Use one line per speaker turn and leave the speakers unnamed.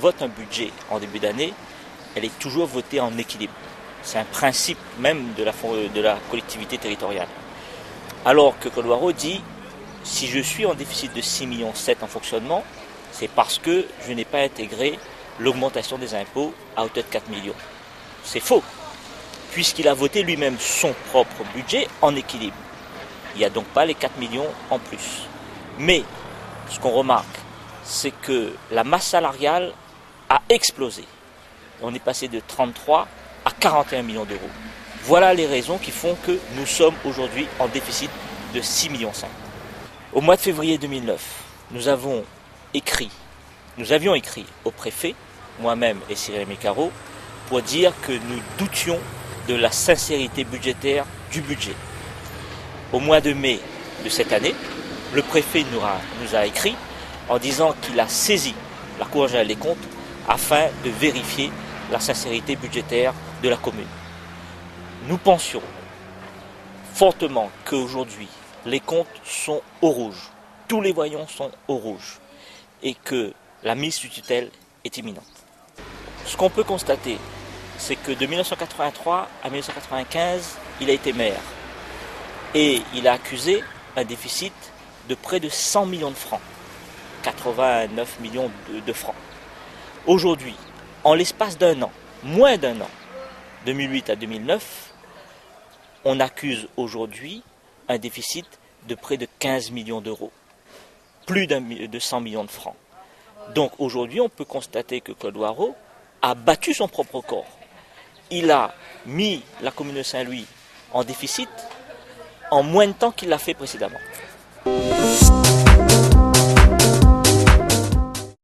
vote un budget en début d'année, elle est toujours votée en équilibre. C'est un principe même de la collectivité territoriale. Alors que Claude Warreau dit, si je suis en déficit de 6,7 millions en fonctionnement, c'est parce que je n'ai pas intégré l'augmentation des impôts à hauteur de 4 millions. C'est faux, puisqu'il a voté lui-même son propre budget en équilibre. Il n'y a donc pas les 4 millions en plus. Mais ce qu'on remarque, c'est que la masse salariale a explosé. On est passé de 33 à 41 millions d'euros. Voilà les raisons qui font que nous sommes aujourd'hui en déficit de 6,5 millions. Au mois de février 2009, nous avions écrit au préfet, moi-même et Cyril Mécaro, pour dire que nous doutions de la sincérité budgétaire du budget. Au mois de mai de cette année, le préfet nous a écrit en disant qu'il a saisi la Cour générale des comptes afin de vérifier la sincérité budgétaire de la commune. Nous pensions fortement qu'aujourd'hui, les comptes sont au rouge, tous les voyants sont au rouge et que la mise sous tutelle est imminente. Ce qu'on peut constater, c'est que de 1983 à 1995, il a été maire et il a accusé un déficit de près de 100 millions de francs, 89 millions de francs. Aujourd'hui, en l'espace d'un an, moins d'un an, 2008 à 2009, on accuse aujourd'hui un déficit de près de 15 millions d'euros, plus de 100 millions de francs. Donc aujourd'hui, on peut constater que Claude Warreau a battu son propre corps. Il a mis la commune de Saint-Louis en déficit en moins de temps qu'il l'a fait précédemment.